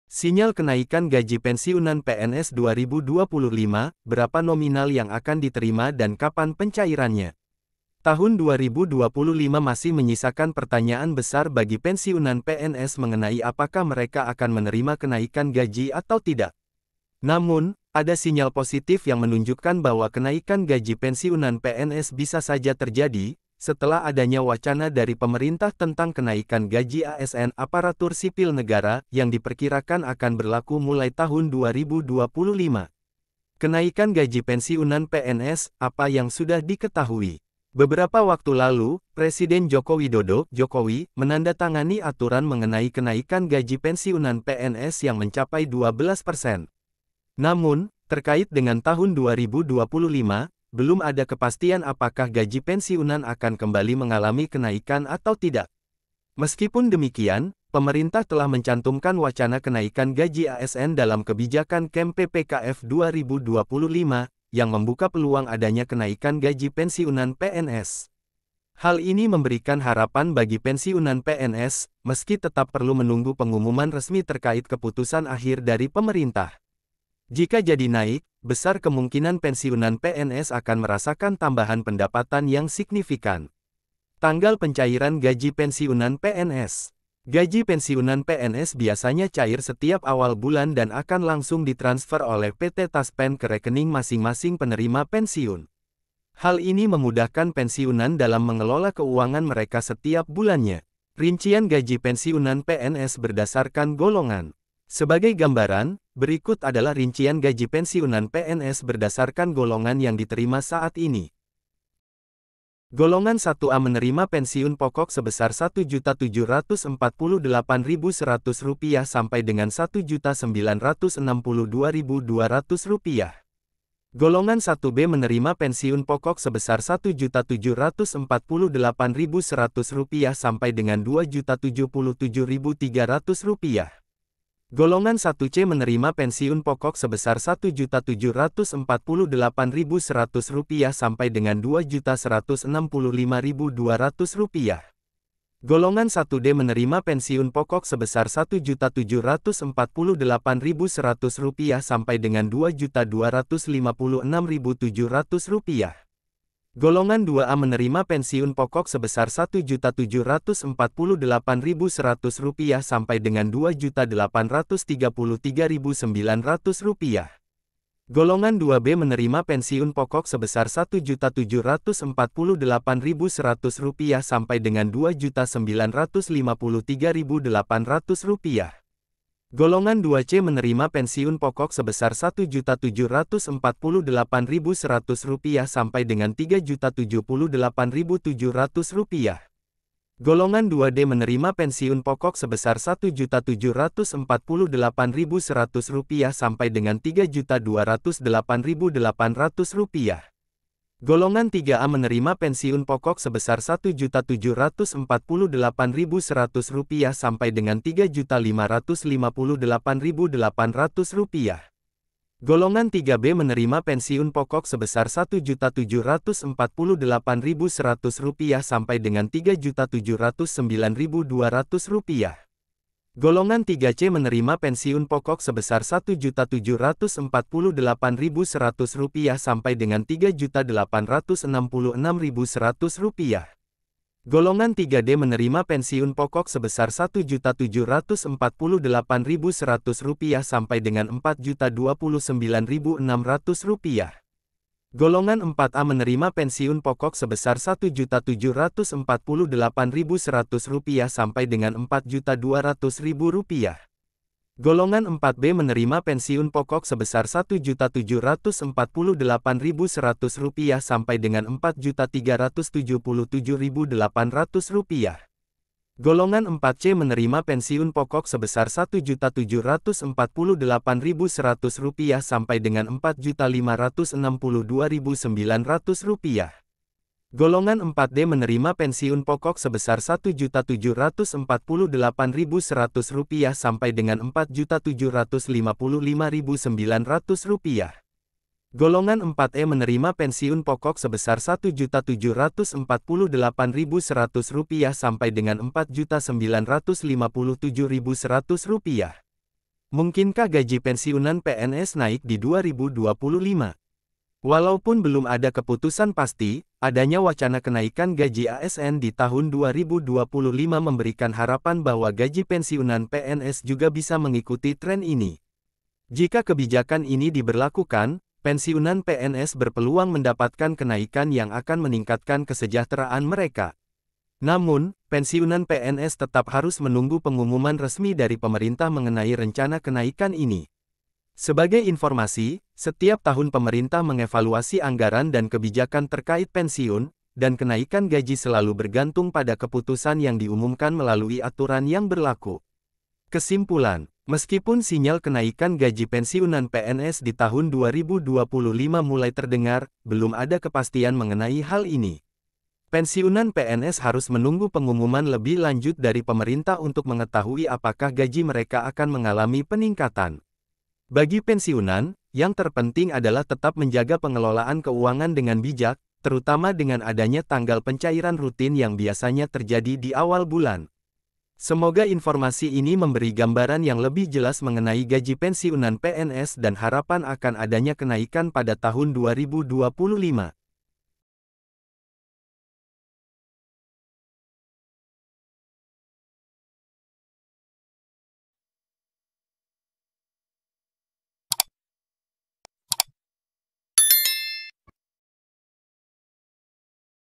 Sinyal kenaikan gaji pensiunan PNS 2025, berapa nominal yang akan diterima dan kapan pencairannya? Tahun 2025 masih menyisakan pertanyaan besar bagi pensiunan PNS mengenai apakah mereka akan menerima kenaikan gaji atau tidak. Namun, ada sinyal positif yang menunjukkan bahwa kenaikan gaji pensiunan PNS bisa saja terjadi, setelah adanya wacana dari pemerintah tentang kenaikan gaji ASN aparatur sipil negara yang diperkirakan akan berlaku mulai tahun 2025. Kenaikan gaji pensiunan PNS, apa yang sudah diketahui? Beberapa waktu lalu, Presiden Joko Widodo, Jokowi, menandatangani aturan mengenai kenaikan gaji pensiunan PNS yang mencapai 12%. Namun, terkait dengan tahun 2025, belum ada kepastian apakah gaji pensiunan akan kembali mengalami kenaikan atau tidak. Meskipun demikian, pemerintah telah mencantumkan wacana kenaikan gaji ASN dalam kebijakan KEM PPKF 2025, yang membuka peluang adanya kenaikan gaji pensiunan PNS. Hal ini memberikan harapan bagi pensiunan PNS, meski tetap perlu menunggu pengumuman resmi terkait keputusan akhir dari pemerintah. Jika jadi naik, besar kemungkinan pensiunan PNS akan merasakan tambahan pendapatan yang signifikan. Tanggal pencairan gaji pensiunan PNS. Gaji pensiunan PNS biasanya cair setiap awal bulan dan akan langsung ditransfer oleh PT Taspen ke rekening masing-masing penerima pensiun. Hal ini memudahkan pensiunan dalam mengelola keuangan mereka setiap bulannya. Rincian gaji pensiunan PNS berdasarkan golongan. Sebagai gambaran, berikut adalah rincian gaji pensiunan PNS berdasarkan golongan yang diterima saat ini. Golongan 1A menerima pensiun pokok sebesar Rp1.748.100 sampai dengan Rp1.962.200. Golongan 1B menerima pensiun pokok sebesar Rp1.748.100 sampai dengan Rp2.077.300. Golongan 1C menerima pensiun pokok sebesar Rp1.748.100 sampai dengan Rp2.165.200. Golongan 1D menerima pensiun pokok sebesar Rp1.748.100 sampai dengan Rp2.256.700. Golongan 2A menerima pensiun pokok sebesar Rp1.748.100 sampai dengan Rp2.833.900. Golongan 2B menerima pensiun pokok sebesar Rp1.748.100 sampai dengan Rp2.953.800. Golongan 2C menerima pensiun pokok sebesar Rp1.748.100 sampai dengan Rp3.078.700. Golongan 2D menerima pensiun pokok sebesar Rp1.748.100 sampai dengan Rp3.208.800. Golongan 3A menerima pensiun pokok sebesar Rp1.748.100 sampai dengan Rp3.558.800. Golongan 3B menerima pensiun pokok sebesar Rp1.748.100 sampai dengan Rp3.709.200. Golongan 3C menerima pensiun pokok sebesar Rp1.748.100 sampai dengan Rp3.866.100. Golongan 3D menerima pensiun pokok sebesar Rp1.748.100 sampai dengan Rp4.029.600. Golongan 4A menerima pensiun pokok sebesar Rp1.748.100 sampai dengan Rp4.200.000. Golongan 4B menerima pensiun pokok sebesar Rp1.748.100 sampai dengan Rp4.377.800. Golongan 4C menerima pensiun pokok sebesar Rp1.748.100 sampai dengan Rp4.562.900. Golongan 4D menerima pensiun pokok sebesar Rp1.748.100 sampai dengan Rp4.755.900. Golongan 4E menerima pensiun pokok sebesar Rp1.748.100 sampai dengan Rp4.957.100. Mungkinkah gaji pensiunan PNS naik di 2025? Walaupun belum ada keputusan pasti, adanya wacana kenaikan gaji ASN di tahun 2025 memberikan harapan bahwa gaji pensiunan PNS juga bisa mengikuti tren ini. Jika kebijakan ini diberlakukan, pensiunan PNS berpeluang mendapatkan kenaikan yang akan meningkatkan kesejahteraan mereka. Namun, pensiunan PNS tetap harus menunggu pengumuman resmi dari pemerintah mengenai rencana kenaikan ini. Sebagai informasi, setiap tahun pemerintah mengevaluasi anggaran dan kebijakan terkait pensiun, dan kenaikan gaji selalu bergantung pada keputusan yang diumumkan melalui aturan yang berlaku. Kesimpulan, meskipun sinyal kenaikan gaji pensiunan PNS di tahun 2025 mulai terdengar, belum ada kepastian mengenai hal ini. Pensiunan PNS harus menunggu pengumuman lebih lanjut dari pemerintah untuk mengetahui apakah gaji mereka akan mengalami peningkatan. Bagi pensiunan, yang terpenting adalah tetap menjaga pengelolaan keuangan dengan bijak, terutama dengan adanya tanggal pencairan rutin yang biasanya terjadi di awal bulan. Semoga informasi ini memberi gambaran yang lebih jelas mengenai gaji pensiunan PNS dan harapan akan adanya kenaikan pada tahun 2025.